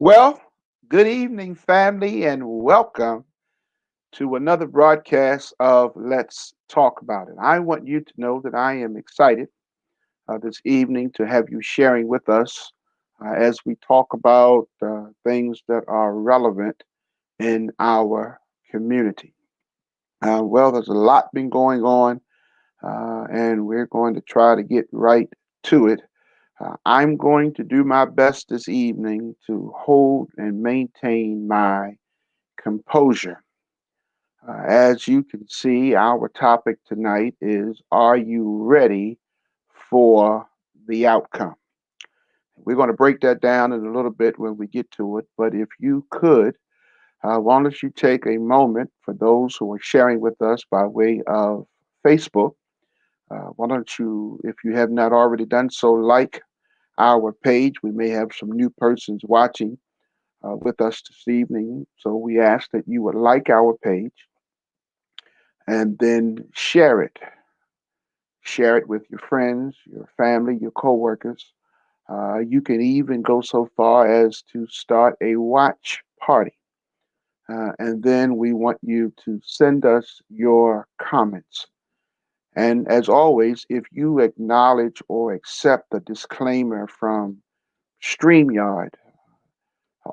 Well, good evening, family, and welcome to another broadcast of Let's Talk About It. I want you to know that I am excited this evening to have you sharing with us as we talk about things that are relevant in our community. Well, there's a lot been going on, and we're going to try to get right to it. I'm going to do my best this evening to hold and maintain my composure. As you can see, our topic tonight is, are you ready for the outcome? We're going to break that down in a little bit when we get to it. But if you could, why don't you take a moment for those who are sharing with us by way of Facebook? Why don't you, if you have not already done so, like our page? We may have some new persons watching with us this evening. So we ask that you would like our page and then share it. Share it with your friends, your family, your coworkers. You can even go so far as to start a watch party. And then we want you to send us your comments. And as always, if you acknowledge or accept the disclaimer from StreamYard,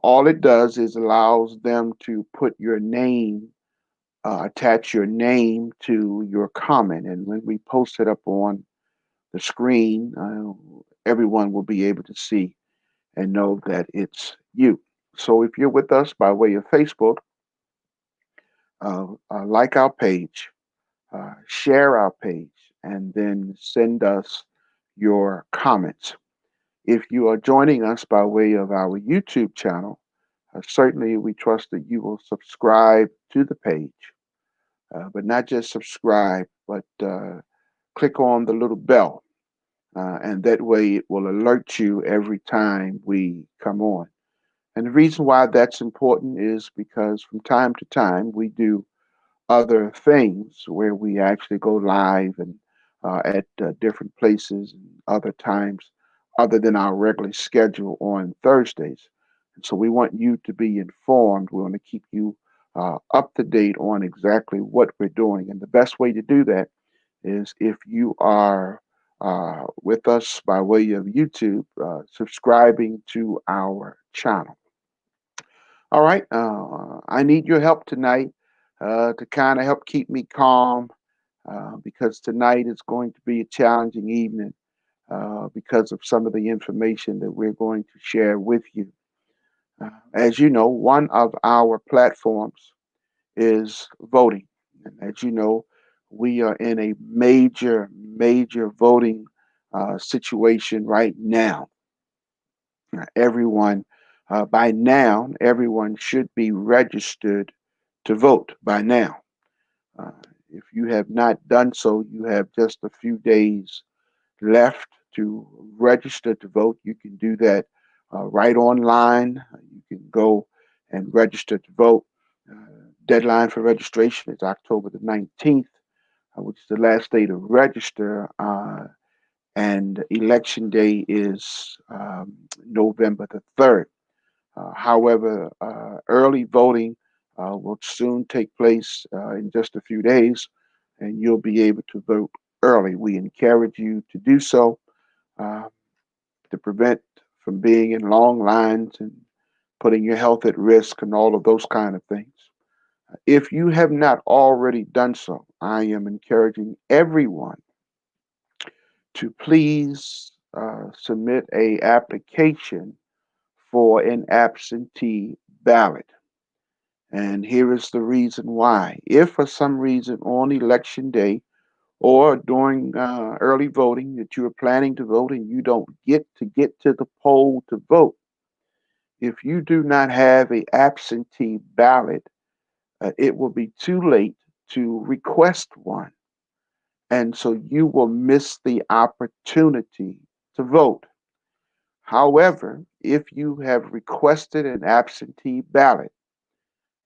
all it does is allows them to put your name, attach your name to your comment. And when we post it up on the screen, everyone will be able to see and know that it's you. So if you're with us by way of Facebook, like our page, share our page, and then send us your comments. If you are joining us by way of our YouTube channel, certainly we trust that you will subscribe to the page, but not just subscribe, but click on the little bell, and that way it will alert you every time we come on. And the reason why that's important is because from time to time we do other things where we actually go live and at different places and other times other than our regular schedule on Thursdays. And so we want you to be informed. We want to keep you up to date on exactly what we're doing. And the best way to do that is if you are with us by way of YouTube, subscribing to our channel. All right. I need your help tonight to kind of help keep me calm because tonight is going to be a challenging evening because of some of the information that we're going to share with you. As you know, one of our platforms is voting. And as you know, we are in a major voting situation right now. Everyone, by now, everyone should be registered to vote by now. Uh, if you have not done so, you have just a few days left to register to vote. You can do that right online. You can go and register to vote. Uh, Deadline for registration is October the 19th, which is the last day to register. And election day is November the 3rd. However, early voting will soon take place in just a few days, and you'll be able to vote early. We encourage you to do so uh, to prevent from being in long lines and putting your health at risk and all of those kind of things. If you have not already done so, I am encouraging everyone to please submit a application for an absentee ballot. And here is the reason why. If for some reason on election day or during early voting that you are planning to vote and you don't get to the poll to vote, if you do not have a absentee ballot, it will be too late to request one. And so you will miss the opportunity to vote. However, if you have requested an absentee ballot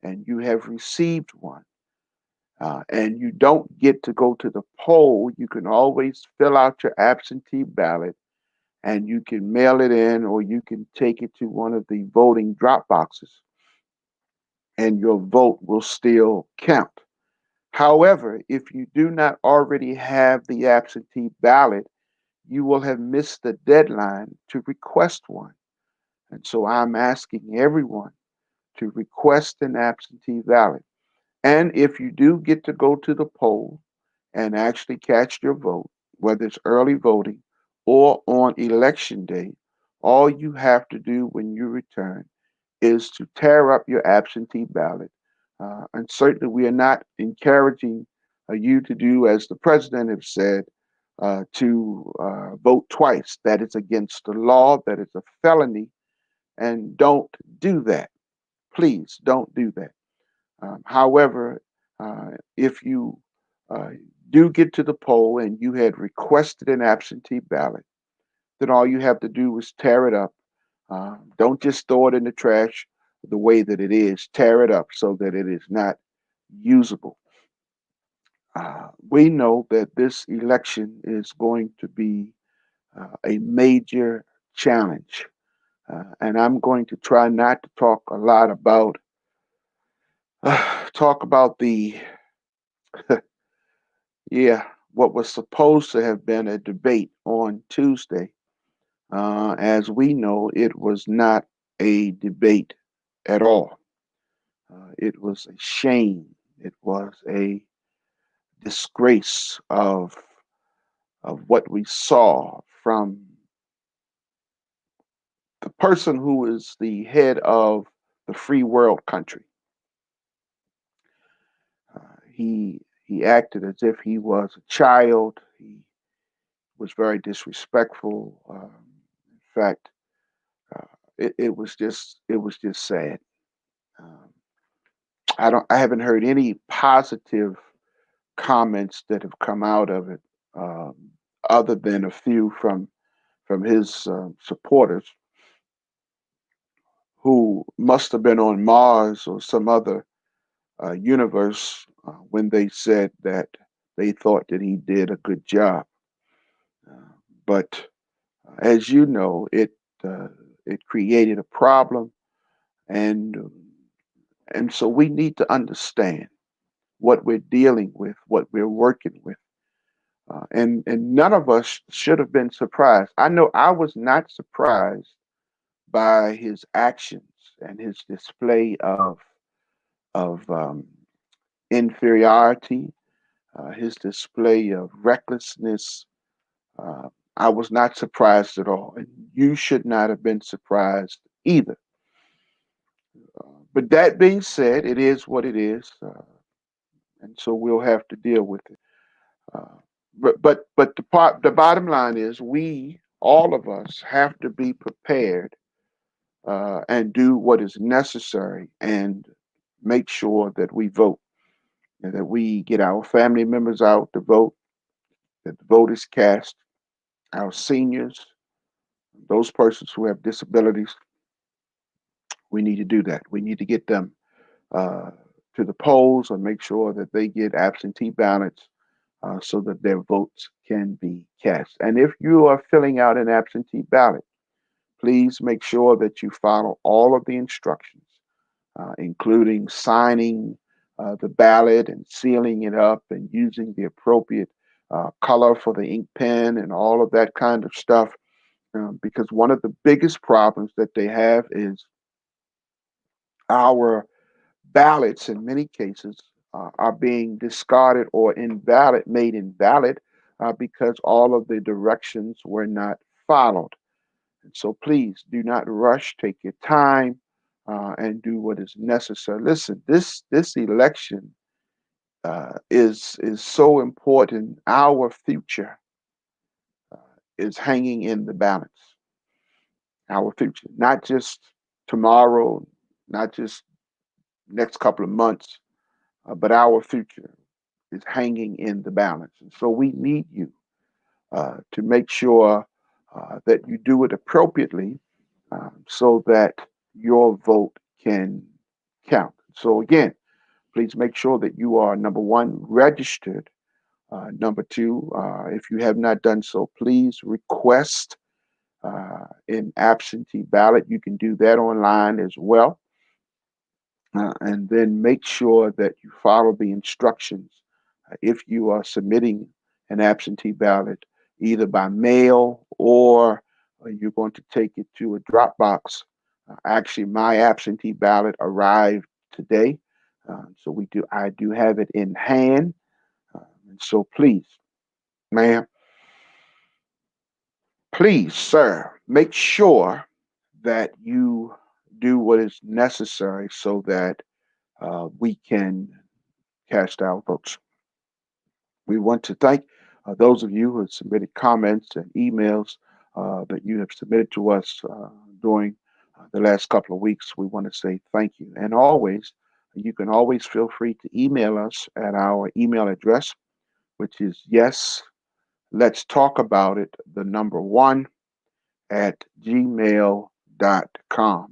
and you have received one, and you don't get to go to the poll, you can always fill out your absentee ballot and you can mail it in or you can take it to one of the voting drop boxes and your vote will still count. However, if you do not already have the absentee ballot, you will have missed the deadline to request one. And so I'm asking everyone to request an absentee ballot. And if you do get to go to the poll and actually cast your vote, whether it's early voting or on election day, all you have to do when you return is to tear up your absentee ballot. And certainly, we are not encouraging you to do, as the president has said, to vote twice. That is against the law, that is a felony, and don't do that. Please don't do that. However, if you uh, do get to the poll and you had requested an absentee ballot, then all you have to do is tear it up. Don't just throw it in the trash the way that it is. Tear it up so that it is not usable. We know that this election is going to be a major challenge. And I'm going to try not to talk a lot about talk about the yeah, what was supposed to have been a debate on Tuesday. As we know, it was not a debate at all. It was a shame. It was a disgrace of what we saw from the person who is the head of the free world country. He acted as if he was a child. He was very disrespectful. In fact, it was just sad. Um, I haven't heard any positive comments that have come out of it, um, other than a few from his supporters who must have been on Mars or some other universe when they said that they thought that he did a good job. Uh, but as you know, uh, it created a problem, and so we need to understand what we're dealing with, what we're working with. And none of us should have been surprised. I know I was not surprised by his actions and his display of inferiority, his display of recklessness. Uh, I was not surprised at all, and you should not have been surprised either. But that being said, it is what it is, and so we'll have to deal with it. Uh, but the bottom line is we all of us have to be prepared and do what is necessary and make sure that we vote and that we get our family members out to vote, that the vote is cast, our seniors, those persons who have disabilities. We need to do that. We need to get them uh, to the polls and make sure that they get absentee ballots so that their votes can be cast. And if you are filling out an absentee ballot, please make sure that you follow all of the instructions, including signing the ballot and sealing it up and using the appropriate color for the ink pen and all of that kind of stuff. Because one of the biggest problems that they have is our ballots, in many cases, are being discarded or made invalid because all of the directions were not followed. And so please do not rush, take your time, and do what is necessary. Listen, this election is so important. Our future uh, is hanging in the balance. Our future, not just tomorrow, not just next couple of months, but our future is hanging in the balance. And so we need you to make sure that you do it appropriately so that your vote can count. So, again, please make sure that you are number one, registered. Number two, if you have not done so, please request in absentee ballot. You can do that online as well. And then make sure that you follow the instructions if you are submitting an absentee ballot, either by mail or you're going to take it to a drop box. Actually, my absentee ballot arrived today, so I do have it in hand. And so please, ma'am, please, sir, make sure that you do what is necessary so that we can cast our votes. We want to thank those of you who have submitted comments and emails that you have submitted to us during the last couple of weeks. We want to say thank you. And always, you can always feel free to email us at our email address, which is yes, let's talk about it, the number one at gmail.com.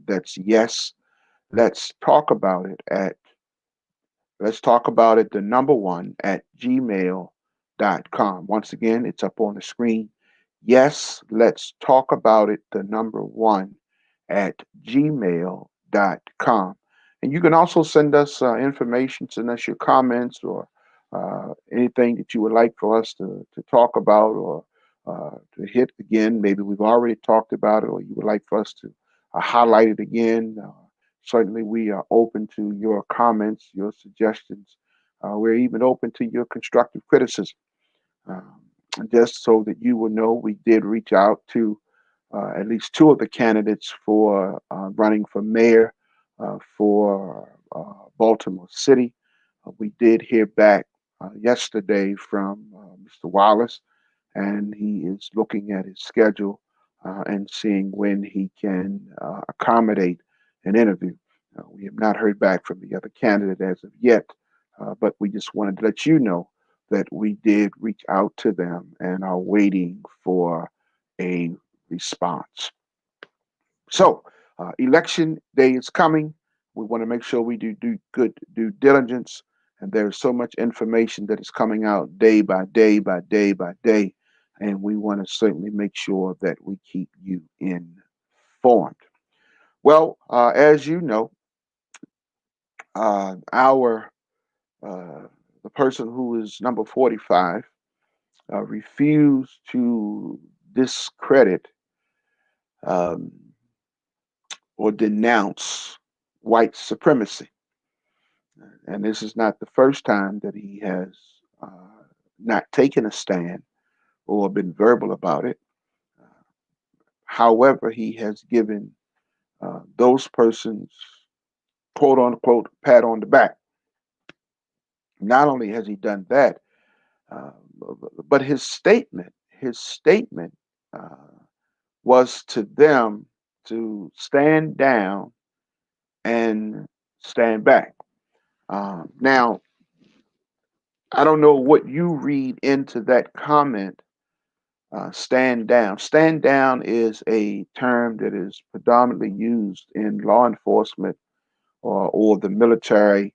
That's yes, let's talk about it at Let's talk about it, the number one at gmail.com. Once again, it's up on the screen. Yes, let's talk about it, the number one at gmail.com. And you can also send us information, send us your comments or anything that you would like for us to talk about or to hit again. Maybe we've already talked about it or you would like for us to highlight it again. Certainly, we are open to your comments, your suggestions. We're even open to your constructive criticism. Um, just so that you will know, we did reach out to at least two of the candidates for running for mayor for Baltimore City. We did hear back yesterday from Mr. Wallace, and he is looking at his schedule and seeing when he can accommodate an interview. We have not heard back from the other candidate as of yet, but we just wanted to let you know that we did reach out to them and are waiting for a response. So, election day is coming. We want to make sure we do good due diligence. And there's so much information that is coming out day by day by day by day. And we want to certainly make sure that we keep you informed. Well, as you know, our the person who is number 45 refused to discredit um, or denounce white supremacy. And this is not the first time that he has not taken a stand or been verbal about it. However, he has given those persons, quote unquote, pat on the back. Not only has he done that, uh, but his statement uh, was to them to stand down and stand back. Now, I don't know what you read into that comment. Stand down. Stand down is a term that is predominantly used in law enforcement or the military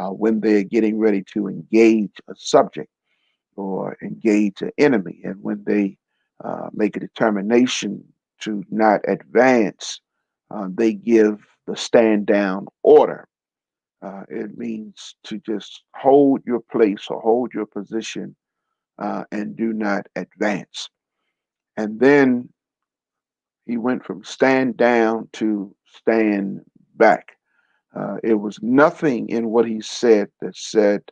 when they're getting ready to engage a subject or engage an enemy. And when they make a determination to not advance, they give the stand down order. It means to just hold your place or hold your position and do not advance. And then he went from stand down to stand back. It was nothing in what he said that said,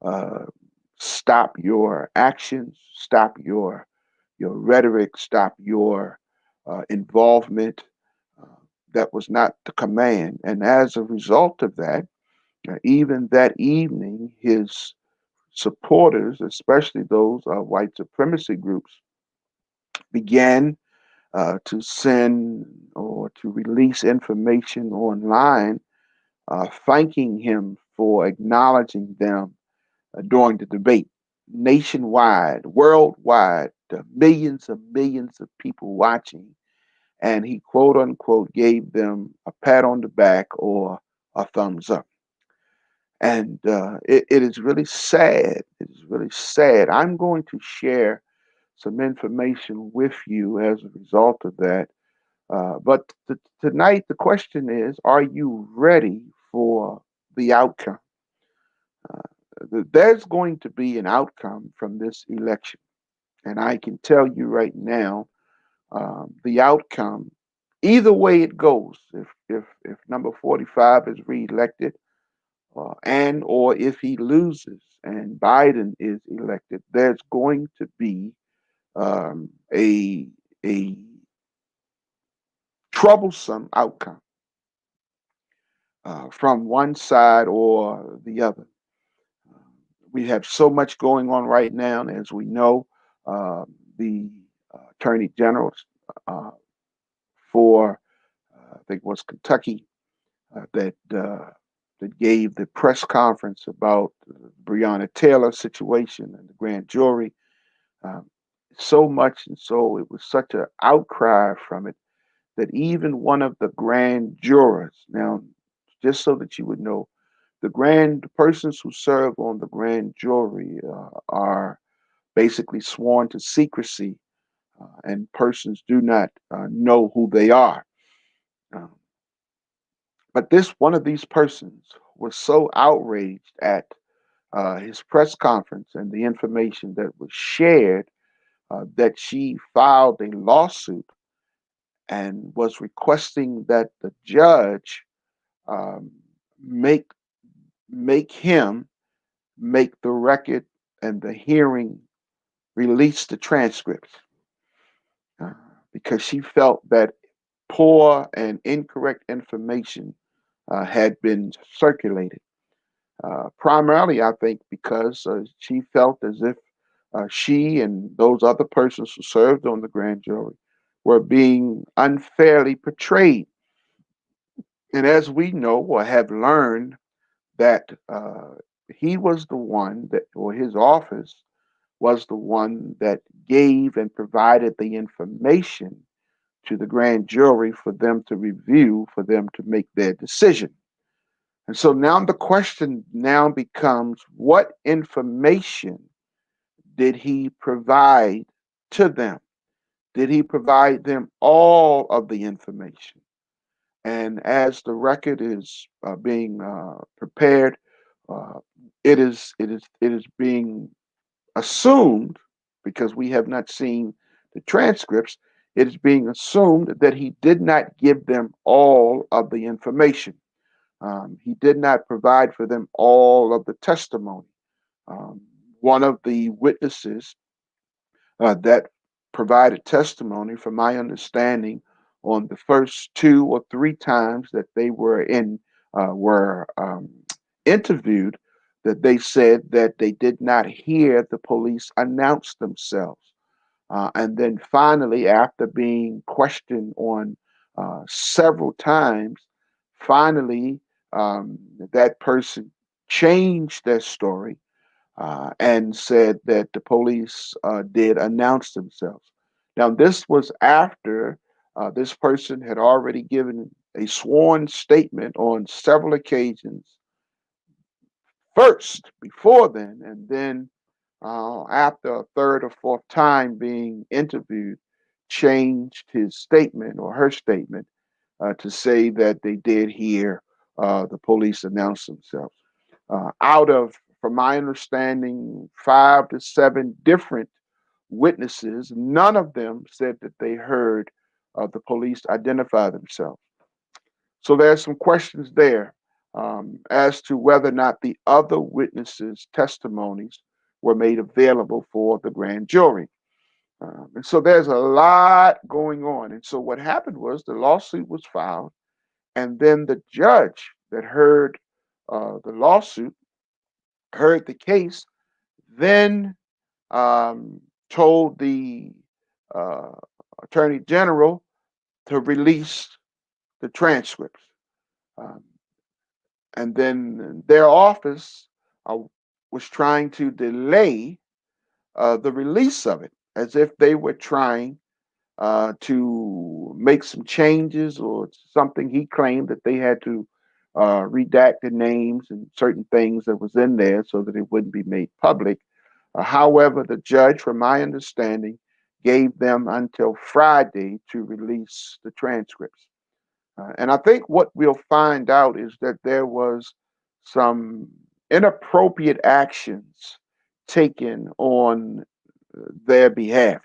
uh, stop your actions, stop your rhetoric, stop your involvement. Uh, that was not the command. And as a result of that, even that evening, his supporters, especially those white supremacy groups, began to send or to release information online thanking him for acknowledging them during the debate. Nationwide, worldwide, millions of people watching, and he quote unquote gave them a pat on the back or a thumbs up. And it is really sad. It is really sad. I'm going to share some information with you as a result of that. But tonight, the question is, are you ready for the outcome? There's going to be an outcome from this election. And I can tell you right now, the outcome, either way it goes, if number 45 is reelected, and or if he loses and Biden is elected, there's going to be a troublesome outcome from one side or the other. We have so much going on right now, and as we know, uh, the Attorney General uh, for I think it was Kentucky that gave the press conference about the Breonna Taylor situation and the grand jury. Um, so much, and so it was such an outcry from it that even one of the grand jurors, now, just so that you would know, the persons who serve on the grand jury are basically sworn to secrecy, and persons do not know who they are. Um, but this one of these persons was so outraged at his press conference and the information that was shared that she filed a lawsuit and was requesting that the judge um, make make him make the record and the hearing release the transcripts uh, because she felt that poor and incorrect information had been circulated. Primarily, I think, because she felt as if she and those other persons who served on the grand jury were being unfairly portrayed. And as we know or have learned, that he was the one that, or his office was the one that gave and provided the information to the grand jury for them to review, for them to make their decision. And so now the question now becomes, what information did he provide to them? Did he provide them all of the information? And as the record is being prepared, uh, it is being assumed, because we have not seen the transcripts. It is being assumed that he did not give them all of the information. He did not provide for them all of the testimony. Um, One of the witnesses that provided testimony, from my understanding, on the first two or three times that they were interviewed, that they said that they did not hear the police announce themselves. And then finally, after being questioned on several times, finally, that person changed their story and said that the police did announce themselves. Now, this was after this person had already given a sworn statement on several occasions, first before then, and then after a third or fourth time being interviewed, changed his statement or her statement to say that they did hear the police announce themselves. Out of, from my understanding, 5 to 7 different witnesses, none of them said that they heard the police identify themselves. So there's some questions there as to whether or not the other witnesses' testimonies were made available for the grand jury. And so there's a lot going on. And so what happened was the lawsuit was filed, and then the judge that heard the lawsuit, heard the case, then um, told the uh, attorney general to release the transcripts. Um, and then their office was trying to delay the release of it, as if they were trying to make some changes or something. He claimed that they had to redact the names and certain things that was in there so that it wouldn't be made public. However, the judge, from my understanding, gave them until Friday to release the transcripts. And I think what we'll find out is that there was some inappropriate actions taken on their behalf.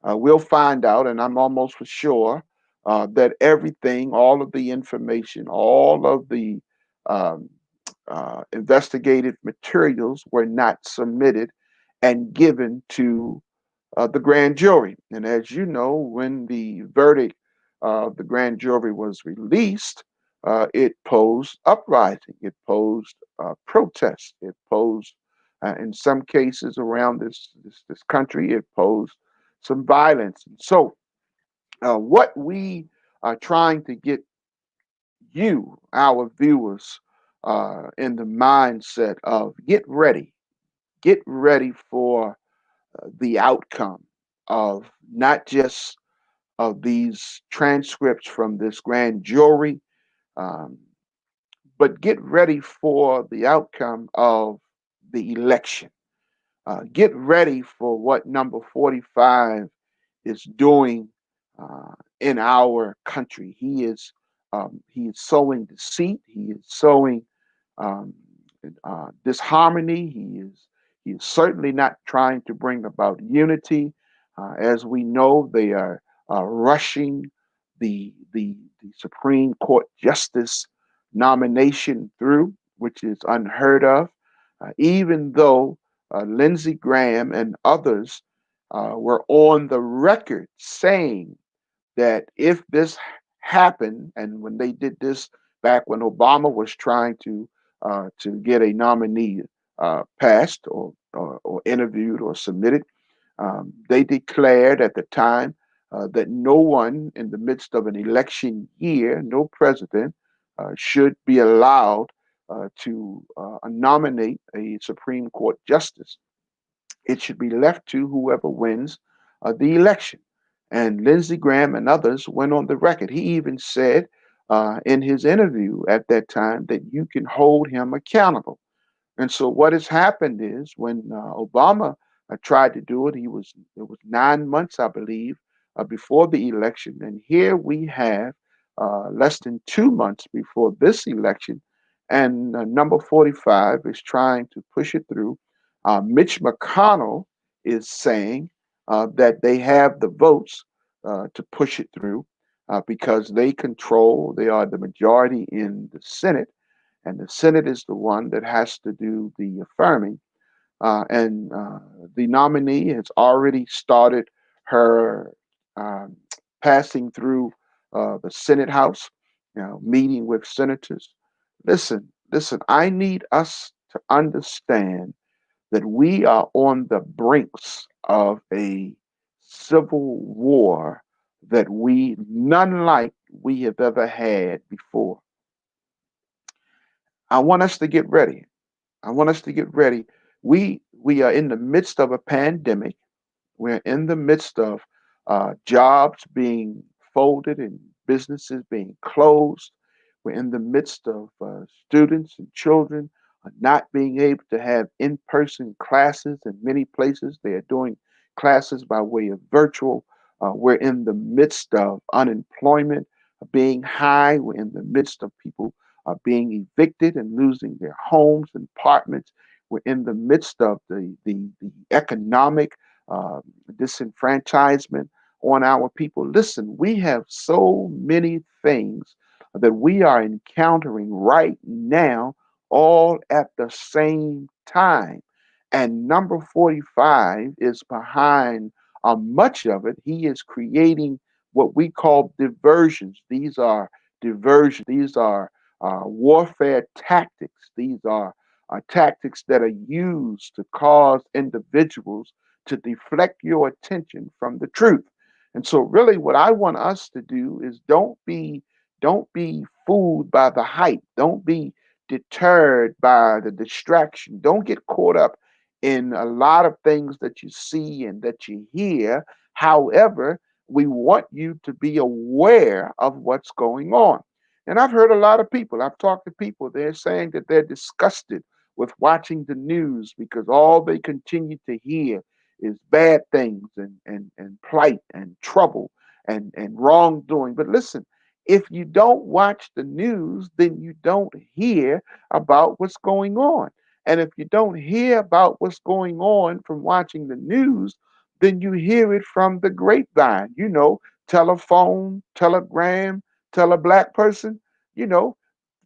We'll find out, and I'm almost for sure that everything, all of the information, all of the um, investigative materials were not submitted and given to the grand jury. And as you know, when the verdict of the grand jury was released, it posed uprising, it posed protest, it posed, in some cases around this country, it posed some violence. And so, what we are trying to get you, our viewers, in the mindset of get ready for the outcome of not just of these transcripts from this grand jury, um, but get ready for the outcome of the election. Get ready for what number 45 is doing in our country. He is sowing deceit. He is sowing um, disharmony. He is certainly not trying to bring about unity. As we know, they are rushing the Supreme Court justice nomination through, which is unheard of. Even though Lindsey Graham and others were on the record saying that if this happened, and when they did this back when Obama was trying to get a nominee passed or interviewed or submitted, they declared at the time that no one in the midst of an election year, no president, should be allowed to nominate a Supreme Court justice. It should be left to whoever wins the election. And Lindsey Graham and others went on the record. He even said in his interview at that time that you can hold him accountable. And so what has happened is when Obama tried to do it, it was 9 months, I believe, before the election, and here we have less than 2 months before this election, and number 45 is trying to push it through. Mitch McConnell is saying that they have the votes to push it through because they are the majority in the Senate, and the Senate is the one that has to do the affirming. And the nominee has already started her um, passing through the Senate House, meeting with senators. Listen, I need us to understand that we are on the brinks of a civil war that none like we have ever had before. I want us to get ready. I want us to get ready. We are in the midst of a pandemic. We're in the midst of jobs being folded and businesses being closed. We're in the midst of students and children not being able to have in person classes. In many places, they are doing classes by way of virtual. We're in the midst of unemployment being high. We're in the midst of people being evicted and losing their homes and apartments. We're in the midst of the economic uh, disenfranchisement on our people. Listen, we have so many things that we are encountering right now, all at the same time. And number 45 is behind much of it. He is creating what we call diversions. These are diversions, these are warfare tactics, these are tactics that are used to cause individuals to deflect your attention from the truth. And so really what I want us to do is don't be fooled by the hype. Don't be deterred by the distraction. Don't get caught up in a lot of things that you see and that you hear. However, we want you to be aware of what's going on. And I've heard a lot of people, I've talked to people, they're saying that they're disgusted with watching the news because all they continue to hear is bad things and plight and trouble and wrongdoing. But listen, if you don't watch the news, then you don't hear about what's going on. And if you don't hear about what's going on from watching the news, then you hear it from the grapevine, telephone, telegram, tell a black person, you know,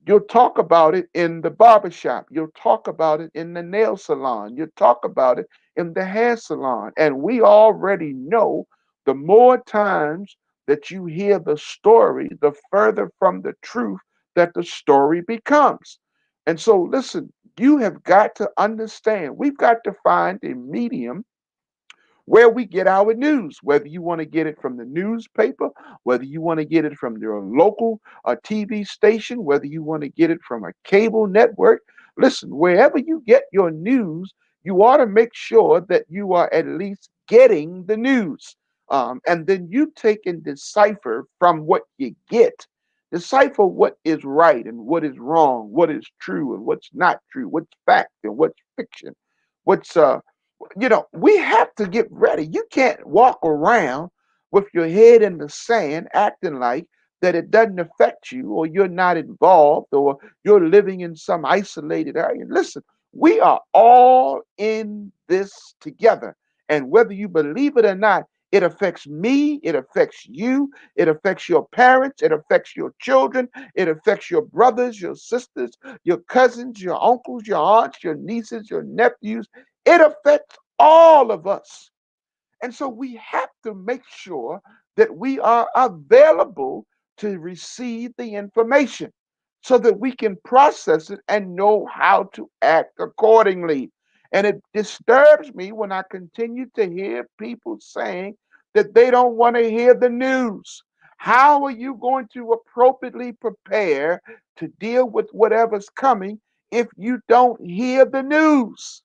you'll talk about it in the barbershop. You'll talk about it in the nail salon. You'll talk about it in the hair salon. And we already know the more times that you hear the story, the further from the truth that the story becomes. And so, listen, you have got to understand, we've got to find a medium where we get our news, whether you want to get it from the newspaper, whether you want to get it from your local TV station, whether you want to get it from a cable network. Listen, wherever you get your news, you ought to make sure that you are at least getting the news. And then you take and decipher from what you get. Decipher what is right and what is wrong, what is true and what's not true, what's fact and what's fiction, what's we have to get ready. You can't walk around with your head in the sand acting like that it doesn't affect you or you're not involved or you're living in some isolated area. Listen, we are all in this together. And whether you believe it or not, it affects me, it affects you, it affects your parents, it affects your children, it affects your brothers, your sisters, your cousins, your uncles, your aunts, your nieces, your nephews. It affects all of us. And so we have to make sure that we are available to receive the information so that we can process it and know how to act accordingly. And it disturbs me when I continue to hear people saying that they don't want to hear the news. How are you going to appropriately prepare to deal with whatever's coming if you don't hear the news?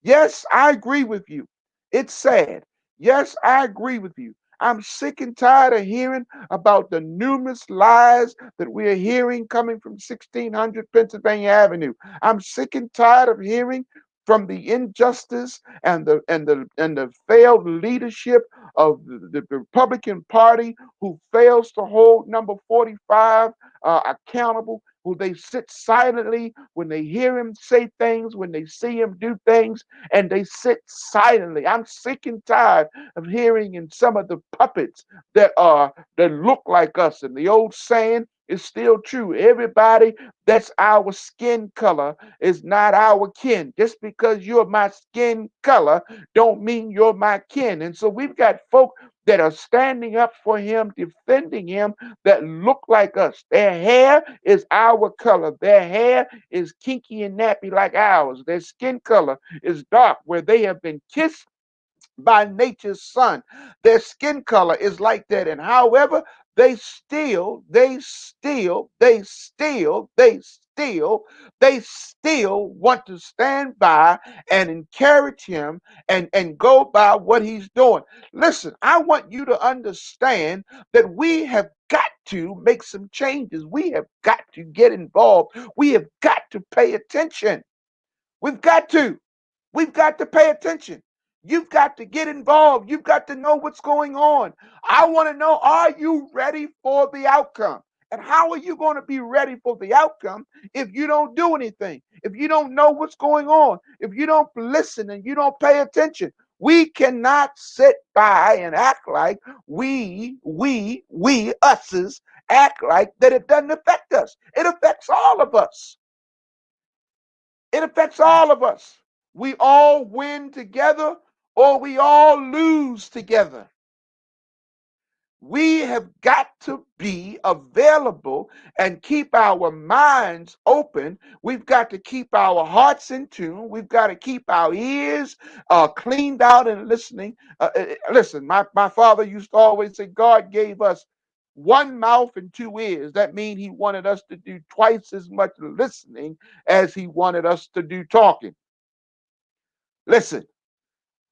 Yes, I agree with you. It's sad. Yes, I agree with you. I'm sick and tired of hearing about the numerous lies that we are hearing coming from 1600 Pennsylvania Avenue. I'm sick and tired of hearing from the injustice and the failed leadership of the Republican Party, who fails to hold number 45 accountable, who they sit silently when they hear him say things, when they see him do things, and they sit silently. I'm sick and tired of hearing in some of the puppets that look like us. And the old saying is still true. Everybody that's our skin color is not our kin. Just because you're my skin color don't mean you're my kin. And so we've got folk that are standing up for him, defending him, that look like us. Their hair is our color. Their hair is kinky and nappy like ours. Their skin color is dark, where they have been kissed by nature's sun. Their skin color is like that. And however, they still want to stand by and encourage him and go by what he's doing. Listen, I want you to understand that we have got to make some changes. We have got to get involved. We have got to pay attention. We've got to. We've got to pay attention. You've got to get involved. You've got to know what's going on. I want to know, are you ready for the outcome? And how are you going to be ready for the outcome if you don't do anything? If you don't know what's going on? If you don't listen and you don't pay attention? We cannot sit by and act like us's act like that it doesn't affect us. It affects all of us. It affects all of us. We all win together or we all lose together. We have got to be available and keep our minds open. We've got to keep our hearts in tune. We've got to keep our ears cleaned out and listening. Listen, my father used to always say, God gave us one mouth and two ears. That means he wanted us to do twice as much listening as he wanted us to do talking. Listen,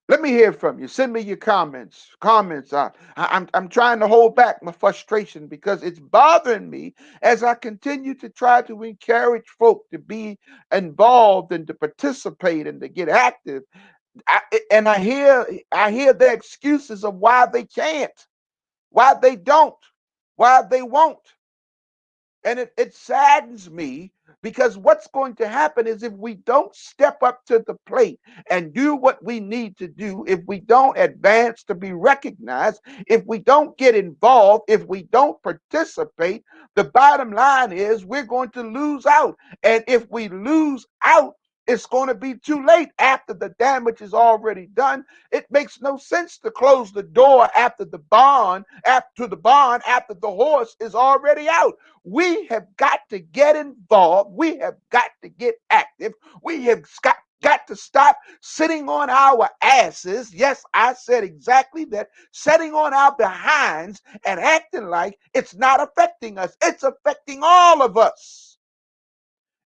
let me hear from you. Send me your comments. I'm trying to hold back my frustration because it's bothering me as I continue to try to encourage folk to be involved and to participate and to get active. And I hear the excuses of why they can't, why they don't, why they won't. And it saddens me because what's going to happen is if we don't step up to the plate and do what we need to do, if we don't advance to be recognized, if we don't get involved, if we don't participate, the bottom line is we're going to lose out. And if we lose out, it's going to be too late after the damage is already done. It makes no sense to close the door after the horse is already out. We have got to get involved. We have got to get active. We have got to stop sitting on our asses. Yes, I said exactly that. Sitting on our behinds and acting like it's not affecting us. It's affecting all of us.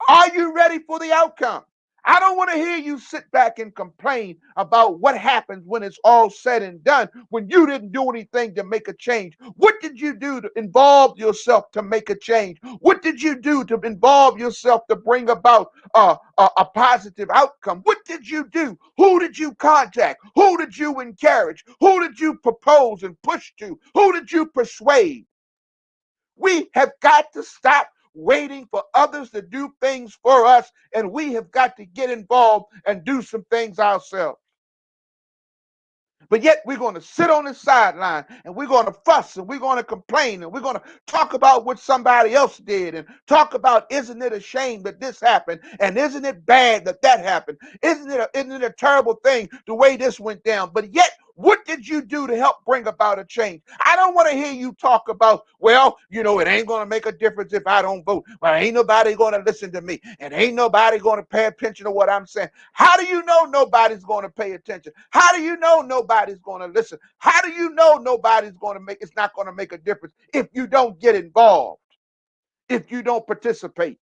Are you ready for the outcome? I don't want to hear you sit back and complain about what happens when it's all said and done, when you didn't do anything to make a change. What did you do to involve yourself to make a change? What did you do to involve yourself to bring about a positive outcome? What did you do? Who did you contact? Who did you encourage? Who did you propose and push to? Who did you persuade? We have got to stop waiting for others to do things for us, and we have got to get involved and do some things ourselves. But yet we're going to sit on the sideline and we're going to fuss and we're going to complain and we're going to talk about what somebody else did and talk about, isn't it a shame that this happened, and isn't it bad that that happened, isn't it a terrible thing the way this went down? But yet, what did you do to help bring about a change? I don't want to hear you talk about, well, it ain't going to make a difference if I don't vote. Well, ain't nobody going to listen to me, and ain't nobody going to pay attention to what I'm saying. How do you know nobody's going to pay attention? How do you know nobody's going to listen? How do you know it's not going to make a difference if you don't get involved, if you don't participate,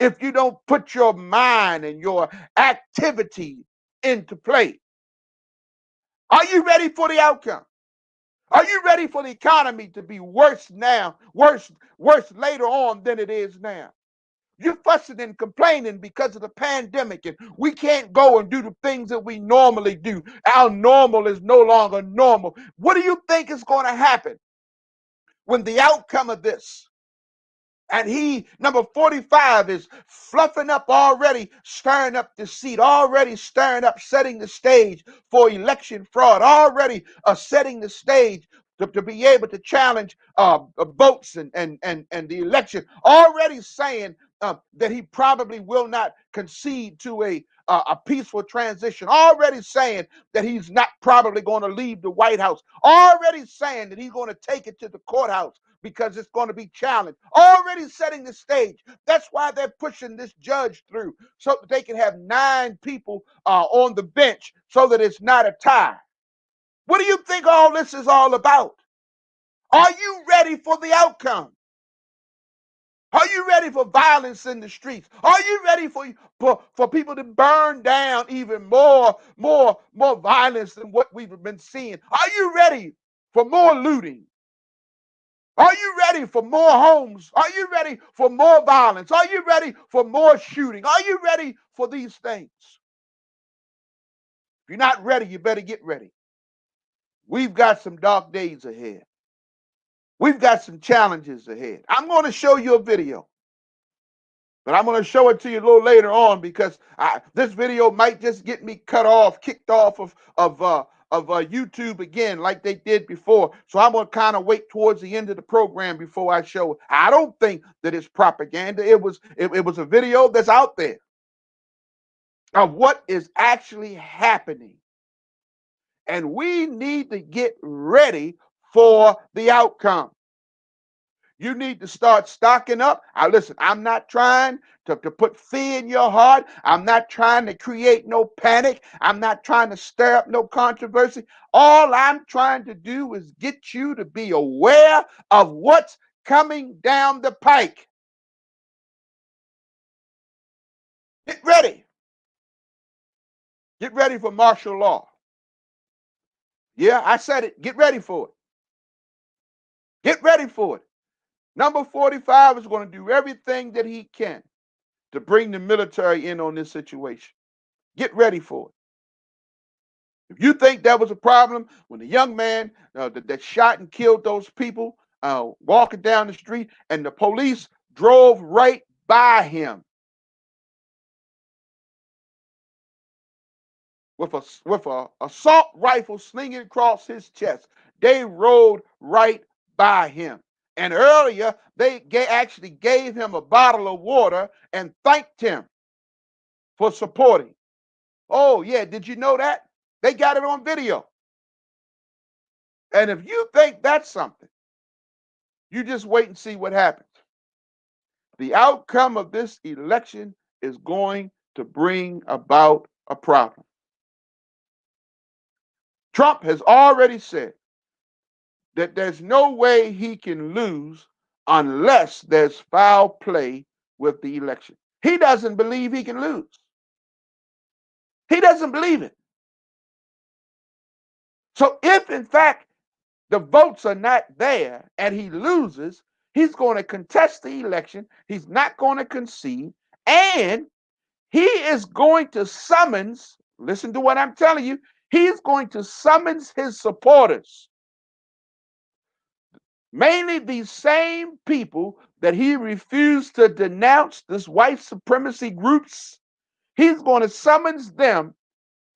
if you don't put your mind and your activity into play? Are you ready for the outcome? Are you ready for the economy to be worse now, worse later on than it is now? You're fussing and complaining because of the pandemic, and we can't go and do the things that we normally do. Our normal is no longer normal. What do you think is going to happen when the outcome of this? And he, number 45, is fluffing up already, stirring up the seat, already stirring up, setting the stage for election fraud, already setting the stage to be able to challenge votes and the election, already saying that he probably will not concede to a peaceful transition, already saying that he's not probably going to leave the White House, already saying that he's going to take it to the courthouse because it's going to be challenged, already setting the stage. That's why they're pushing this judge through, so that they can have 9 people on the bench so that it's not a tie. What do you think all this is all about? Are you ready for the outcome? Are you ready for violence in the streets? Are you ready for people to burn down even more violence than what we've been seeing? Are you ready for more looting? Are you ready for more homes? Are you ready for more violence? Are you ready for more shooting? Are you ready for these things? If you're not ready, you better get ready. We've got some dark days ahead. We've got some challenges ahead. I'm going to show you a video, but I'm going to show it to you a little later on because this video might just get me kicked off of YouTube again, like they did before. So I'm going to kind of wait towards the end of the program before I show it. I don't think that it's propaganda. It was a video that's out there of what is actually happening, and we need to get ready for the outcome. You need to start stocking up. Listen, I'm not trying to put fear in your heart. I'm not trying to create no panic. I'm not trying to stir up no controversy. All I'm trying to do is get you to be aware of what's coming down the pike. Get ready. Get ready for martial law. Yeah, I said it. Get ready for it. Get ready for it. Number 45 is going to do everything that he can to bring the military in on this situation. Get ready for it. If you think that was a problem when the young man that shot and killed those people walking down the street and the police drove right by him with a assault rifle slinging across his chest, they rode right by him. And earlier, actually gave him a bottle of water and thanked him for supporting. Oh, yeah, did you know that? They got it on video. And if you think that's something, you just wait and see what happens. The outcome of this election is going to bring about a problem. Trump has already said that there's no way he can lose unless there's foul play with the election. He doesn't believe he can lose. He doesn't believe it. So if in fact the votes are not there and he loses, he's going to contest the election. He's not going to concede. And he is going to summons, listen to what I'm telling you, he's going to summons his supporters, mainly these same people that he refused to denounce, this white supremacy groups. He's going to summons them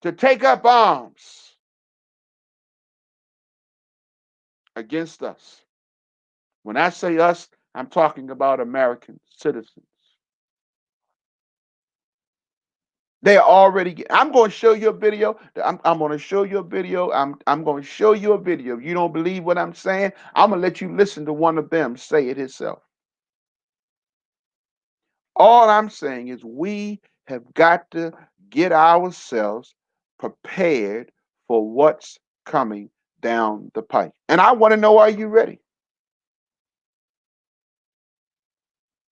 to take up arms against us. When I say us, I'm talking about American citizens. They are already. I'm going to show you a video. I'm going to show you a video. I'm going to show you a video. If you don't believe what I'm saying, I'm going to let you listen to one of them say it himself. All I'm saying is we have got to get ourselves prepared for what's coming down the pike. And I want to know, are you ready?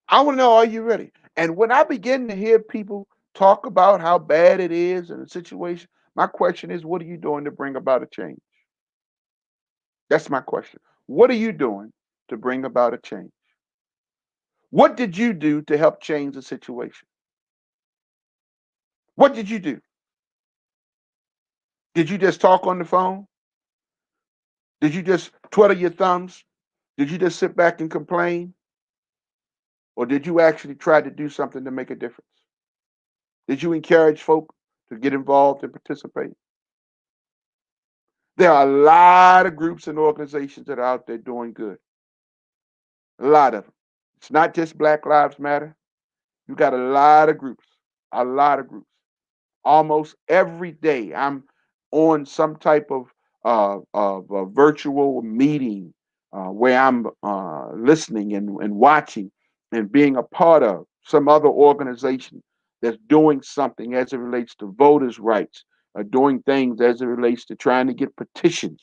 I want to know, are you ready? And when I begin to hear people talk about how bad it is in a situation, my question is, what are you doing to bring about a change? That's my question. What are you doing to bring about a change? What did you do to help change the situation? What did you do? Did you just talk on the phone? Did you just twiddle your thumbs? Did you just sit back and complain? Or did you actually try to do something to make a difference? Did you encourage folk to get involved and participate? There are a lot of groups and organizations that are out there doing good. A lot of them. It's not just Black Lives Matter. You got a lot of groups. A lot of groups. Almost every day, I'm on some type of a virtual meeting where I'm listening and watching and being a part of some other organization that's doing something as it relates to voters' rights, doing things as it relates to trying to get petitions,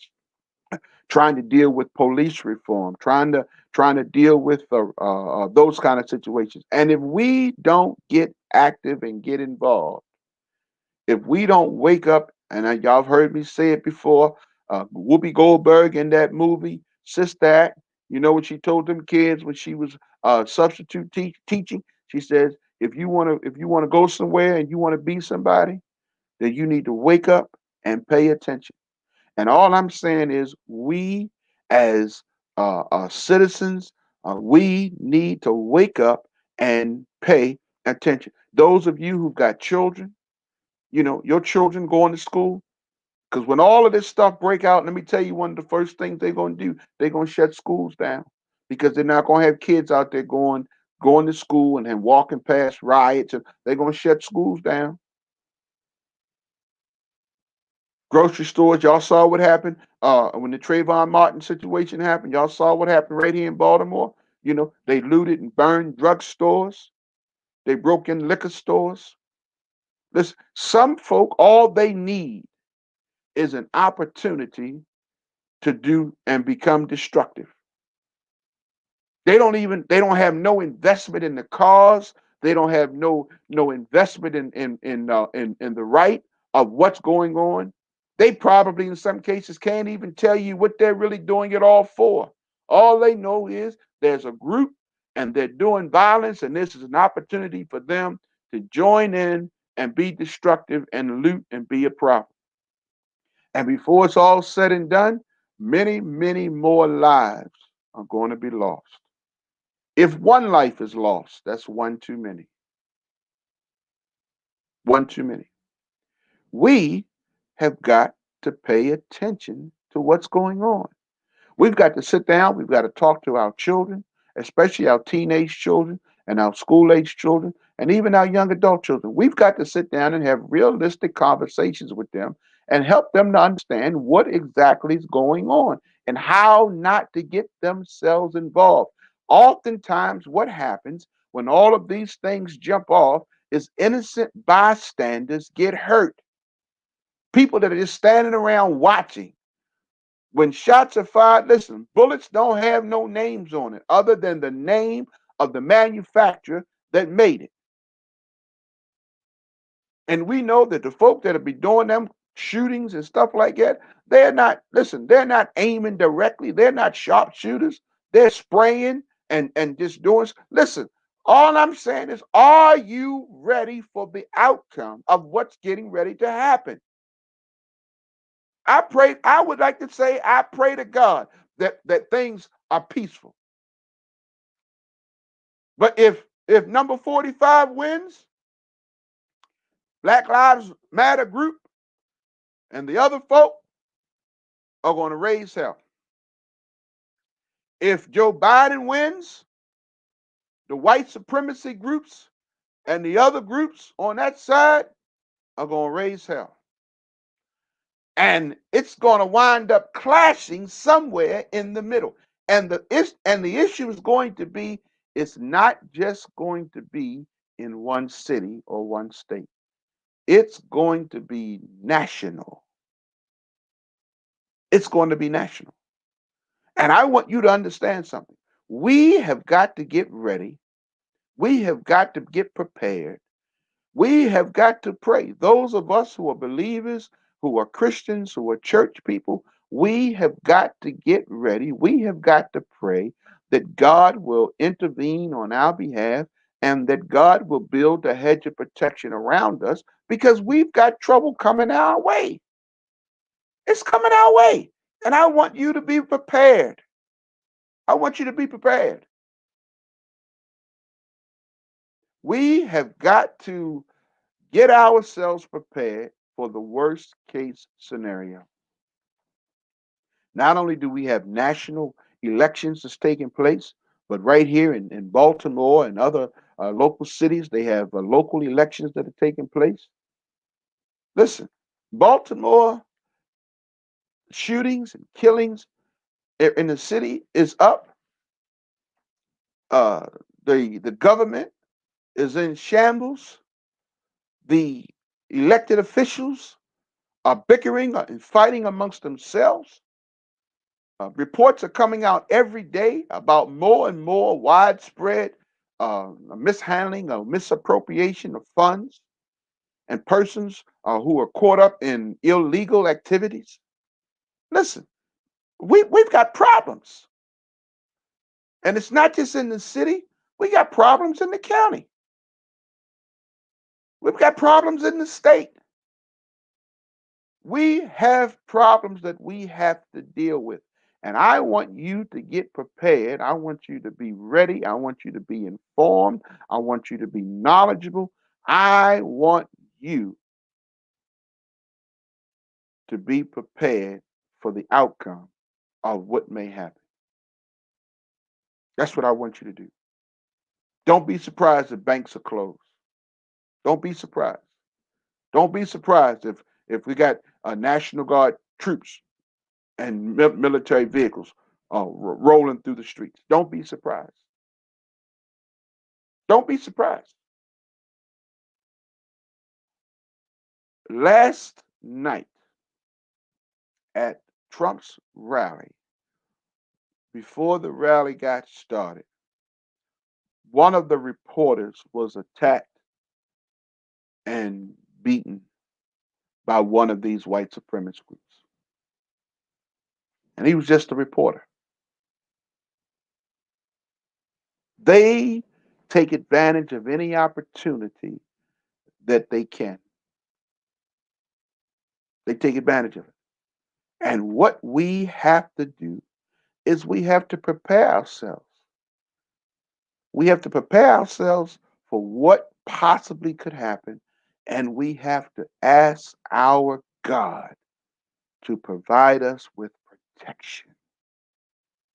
trying to deal with police reform, trying to deal with those kind of situations. And if we don't get active and get involved, if we don't wake up, and y'all have heard me say it before, Whoopi Goldberg in that movie, Sister Act, you know what she told them kids when she was substitute teaching? She says, if you want to go somewhere and you want to be somebody, then you need to wake up and pay attention. And all I'm saying is, we as citizens, we need to wake up and pay attention. Those of you who've got children, your children going to school, because when all of this stuff break out, let me tell you, one of the first things they're going to do, they're going to shut schools down, because they're not going to have kids out there going to school and then walking past riots, and they're going to shut schools down. Grocery stores, y'all saw what happened when the Trayvon Martin situation happened. Y'all saw what happened right here in Baltimore. They looted and burned drugstores. They broke in liquor stores. Listen, some folk, all they need is an opportunity to do and become destructive. They don't have no investment in the cause. They don't have no investment in the right of what's going on. They probably in some cases can't even tell you what they're really doing it all for. All they know is there's a group and they're doing violence, and this is an opportunity for them to join in and be destructive and loot and be a problem. And before it's all said and done, many, many more lives are going to be lost. If one life is lost, that's one too many. One too many. We have got to pay attention to what's going on. We've got to sit down. We've got to talk to our children, especially our teenage children and our school age children, and even our young adult children. We've got to sit down and have realistic conversations with them and help them to understand what exactly is going on and how not to get themselves involved. Oftentimes, what happens when all of these things jump off is innocent bystanders get hurt. People that are just standing around watching when shots are fired, listen, bullets don't have no names on it other than the name of the manufacturer that made it. And we know that the folk that'll be doing them shootings and stuff like that, they're not, listen, they're not aiming directly. They're not sharpshooters. They're spraying and just doing. Listen, all I'm saying is, are you ready for the outcome of what's getting ready to happen? I would like to say, I pray to God that things are peaceful. But if number 45 wins, Black Lives Matter group and the other folk are going to raise hell. If Joe Biden wins, the white supremacy groups and the other groups on that side are going to raise hell. And it's going to wind up clashing somewhere in the middle. And the issue is going to be, it's not just going to be in one city or one state. It's going to be national. It's going to be national. And I want you to understand something. We have got to get ready. We have got to get prepared. We have got to pray. Those of us who are believers, who are Christians, who are church people, we have got to get ready. We have got to pray that God will intervene on our behalf and that God will build a hedge of protection around us because we've got trouble coming our way. It's coming our way. And I want you to be prepared. I want you to be prepared. We have got to get ourselves prepared for the worst case scenario. Not only do we have national elections that's taking place, but right here in Baltimore and other local cities, they have local elections that are taking place. Listen, Baltimore shootings and killings in the city is up. Uh, the government is in shambles. The elected officials are bickering and fighting amongst themselves. Reports are coming out every day about more and more widespread mishandling or misappropriation of funds and persons who are caught up in illegal activities. Listen, we've got problems. And it's not just in the city, we got problems in the county, we've got problems in the state. We have problems that we have to deal with. And I want you to get prepared. I want you to be ready. I want you to be informed. I want you to be knowledgeable. I want you to be prepared for the outcome of what may happen. That's what I want you to do. Don't be surprised if banks are closed. Don't be surprised. Don't be surprised if we got National Guard troops and military vehicles rolling through the streets. Don't be surprised. Don't be surprised. Last night at Trump's rally, before the rally got started, one of the reporters was attacked and beaten by one of these white supremacist groups. And he was just a reporter. They take advantage of any opportunity that they can. They take advantage of it. And what we have to do is we have to prepare ourselves. We have to prepare ourselves for what possibly could happen. And we have to ask our God to provide us with protection.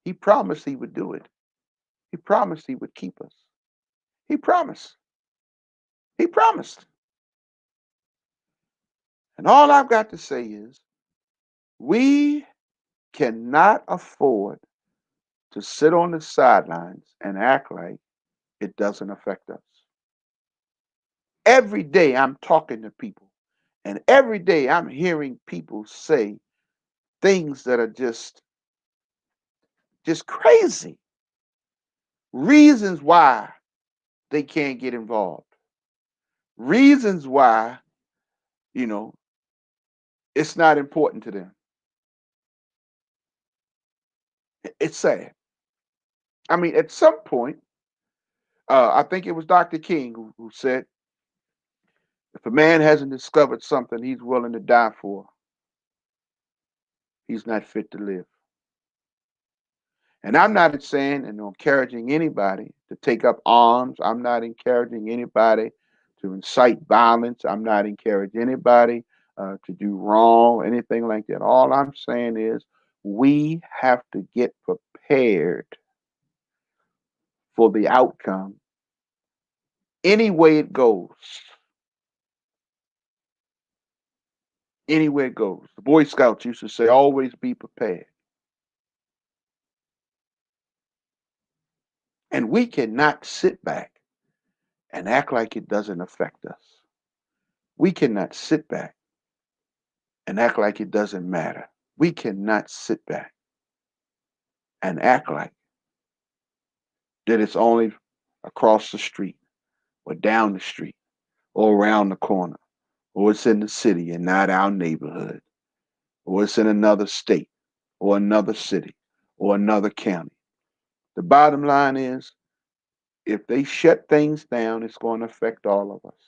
He promised He would do it. He promised He would keep us. He promised. He promised. And all I've got to say is we cannot afford to sit on the sidelines and act like it doesn't affect us. Every day I'm talking to people, and every day I'm hearing people say things that are just crazy. Reasons why they can't get involved. Reasons why, you know, it's not important to them. It's sad. I mean, at some point, I think it was Dr. King who said, if a man hasn't discovered something he's willing to die for, he's not fit to live. And I'm not saying and encouraging anybody to take up arms. I'm not encouraging anybody to incite violence. I'm not encouraging anybody to do wrong, anything like that. All I'm saying is we have to get prepared for the outcome any way it goes. Anywhere it goes. The Boy Scouts used to say, always be prepared. And we cannot sit back and act like it doesn't affect us. We cannot sit back and act like it doesn't matter. We cannot sit back and act like that it's only across the street or down the street or around the corner or it's in the city and not our neighborhood or it's in another state or another city or another county. The bottom line is if they shut things down, it's going to affect all of us.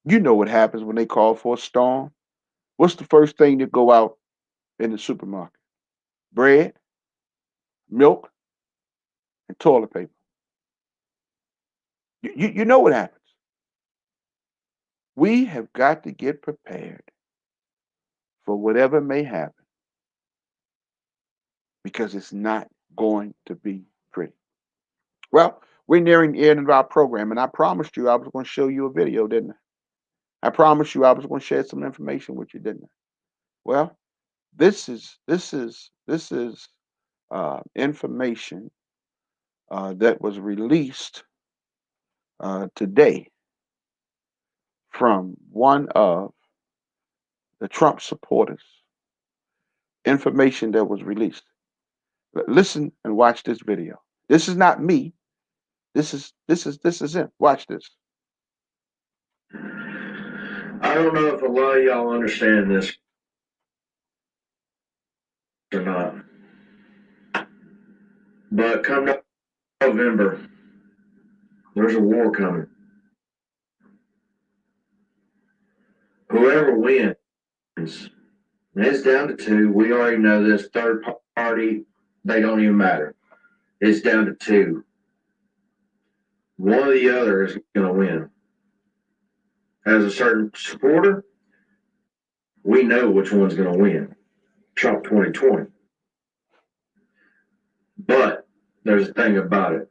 You know what happens when they call for a storm? What's the first thing that go out in the supermarket? Bread, milk, and toilet paper. You know what happens. We have got to get prepared for whatever may happen because it's not going to be pretty. Well, we're nearing the end of our program, and I promised you I was going to show you a video, didn't I? I promised you I was going to share some information with you, didn't I? Well, this is information that was released today from one of the Trump supporters. Information that was released. Listen and watch this video. This is not me. This is him. Watch this. I don't know if a lot of y'all understand this or not, but come November, there's a war coming. Whoever wins, and it's down to two. We already know this. Third party, they don't even matter. It's down to two. One or the other is going to win. As a certain supporter, we know which one's going to win. Trump 2020. But there's a thing about it.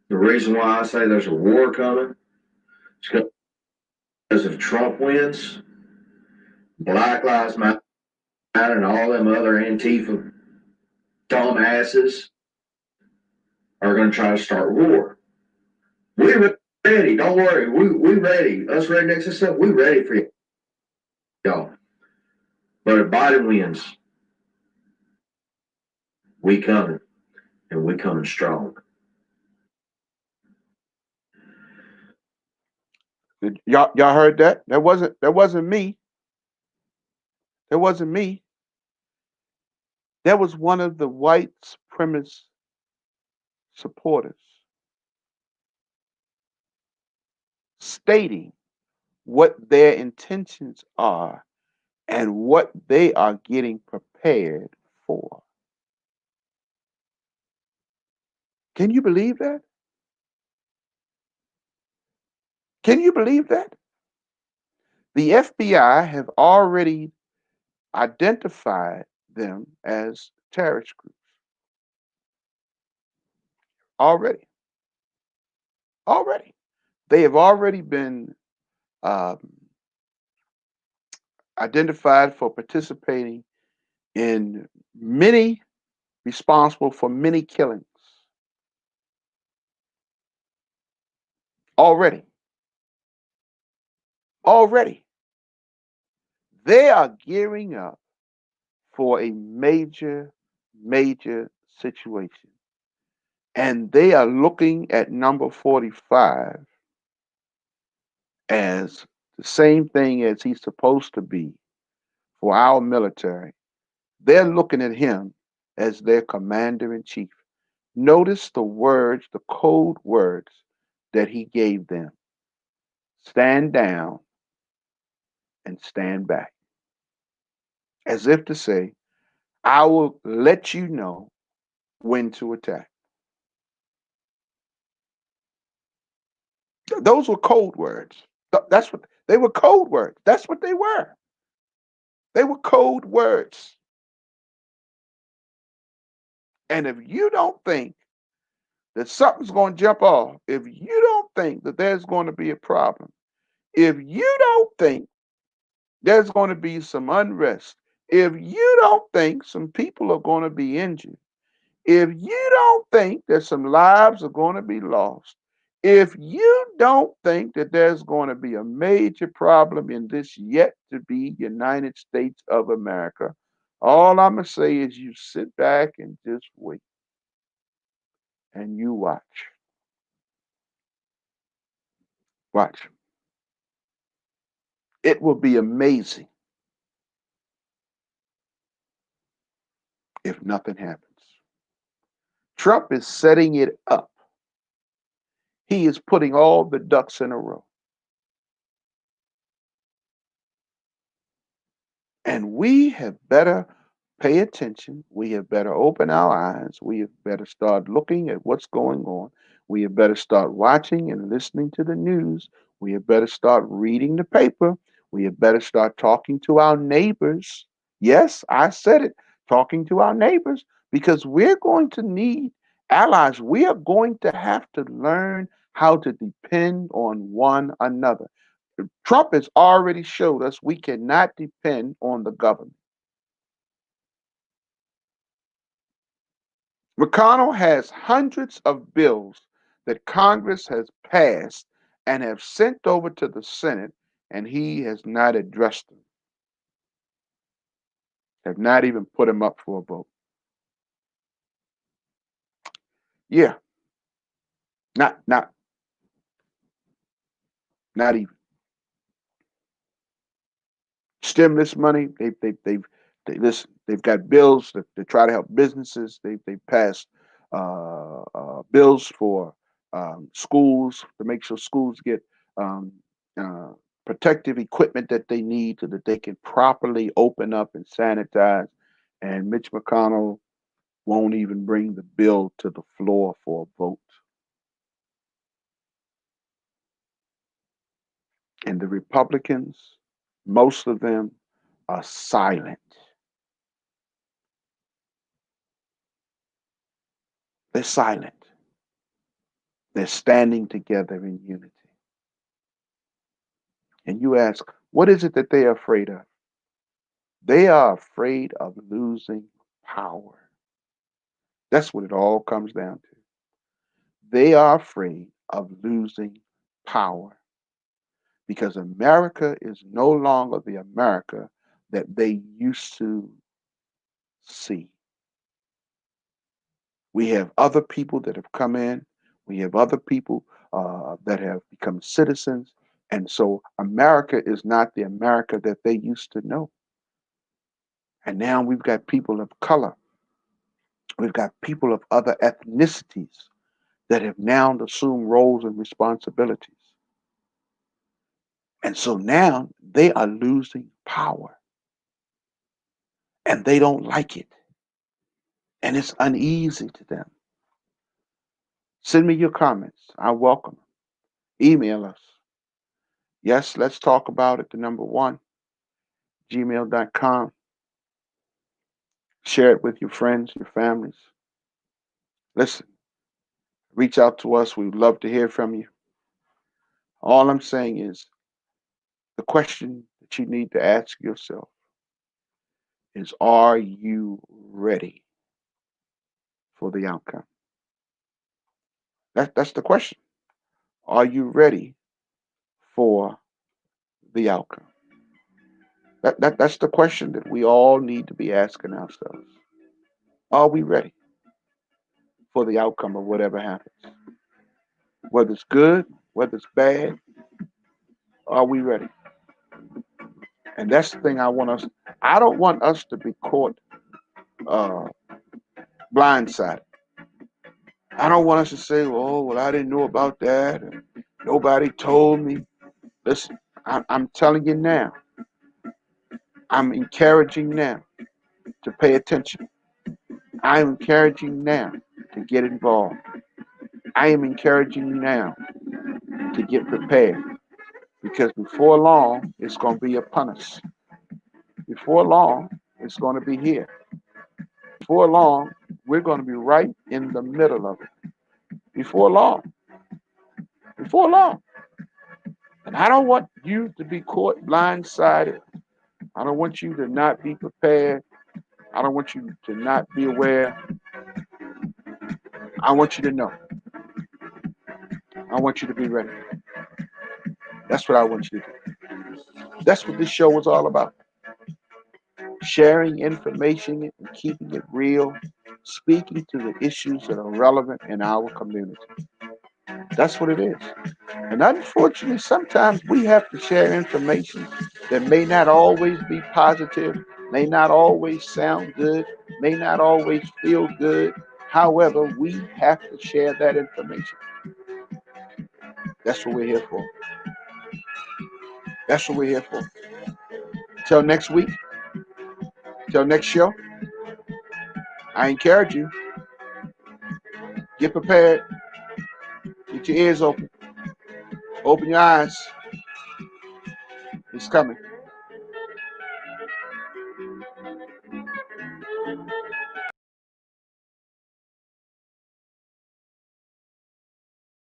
The reason why I say there's a war coming is because if Trump wins, Black Lives Matter and all them other Antifa dumbasses are going to try to start war. We're ready. Don't worry. We ready. Us rednecks and stuff, we ready for y'all. But if Biden wins, we coming. And we coming strong. Y'all heard that? That wasn't me. That wasn't me. That was one of the white supremacist supporters stating what their intentions are and what they are getting prepared for. Can you believe that? Can you believe that? The FBI have already identified them as terrorist groups. Already. Already. They have already been um, identified for participating in many, responsible for many killings. Already. Already. They are gearing up for a major, major situation. And they are looking at number 45 as the same thing as he's supposed to be for our military. They're looking at him as their commander in chief. Notice the words, the code words that he gave them: stand down and stand back. As if to say, I will let you know when to attack. Those were code words. That's what they were, code words. That's what they were. They were code words. And if you don't think that something's going to jump off, if you don't think that there's going to be a problem, if you don't think there's going to be some unrest, if you don't think some people are going to be injured, if you don't think that some lives are going to be lost, if you don't think that there's going to be a major problem in this yet to be United States of America, all I'm going to say is you sit back and just wait and you watch. Watch. It will be amazing if nothing happens. Trump is setting it up. He is putting all the ducks in a row. And we have better pay attention. We have better open our eyes. We have better start looking at what's going on. We have better start watching and listening to the news. We have better start reading the paper. We have better start talking to our neighbors. Yes, I said it, talking to our neighbors, because we're going to need allies. We are going to have to learn how to depend on one another. Trump has already showed us we cannot depend on the government. McConnell has hundreds of bills that Congress has passed and have sent over to the Senate, and he has not addressed them, have not even put them up for a vote. Yeah, not not not even stimulus money. They've got bills that try to help businesses. They've passed bills for schools to make sure schools get um, uh, protective equipment that they need so that they can properly open up and sanitize. And Mitch McConnell won't even bring the bill to the floor for a vote. And the Republicans, most of them, are silent. They're silent. They're standing together in unity. And you ask, what is it that they are afraid of? They are afraid of losing power. That's what it all comes down to. They are afraid of losing power because America is no longer the America that they used to see. We have other people that have come in. We have other people that have become citizens. And so America is not the America that they used to know. And now we've got people of color. We've got people of other ethnicities that have now assumed roles and responsibilities. And so now they are losing power. and they don't like it, and it's uneasy to them. Send me your comments. I welcome them. Email us. Yes, let's talk about it. The number one, gmail.com. Share it with your friends, your families. Listen, reach out to us. We would love to hear from you. All I'm saying is the question that you need to ask yourself is, are you ready for the outcome? That's the question. Are you ready for the outcome? That's the question that we all need to be asking ourselves. Are we ready for the outcome of whatever happens? Whether it's good, whether it's bad, are we ready? And that's the thing I don't want us to be caught uh, blindsided. I don't want us to say, oh, well, I didn't know about that. And nobody told me. Listen, I'm telling you now. I'm encouraging now to pay attention. I'm encouraging now to get involved. I am encouraging now to get prepared, because before long, it's going to be upon us. Before long, it's going to be here. Before long, we're going to be right in the middle of it. Before long. Before long. And I don't want you to be caught blindsided. I don't want you to not be prepared. I don't want you to not be aware. I want you to know. I want you to be ready. That's what I want you to do. That's what this show was all about. Sharing information and keeping it real, speaking to the issues that are relevant in our community. That's what it is. And unfortunately, sometimes we have to share information that may not always be positive, may not always sound good, may not always feel good. However, we have to share that information. That's what we're here for. That's what we're here for. Till next week, till next show, I encourage you, get prepared, get your ears open, open your eyes. It's coming.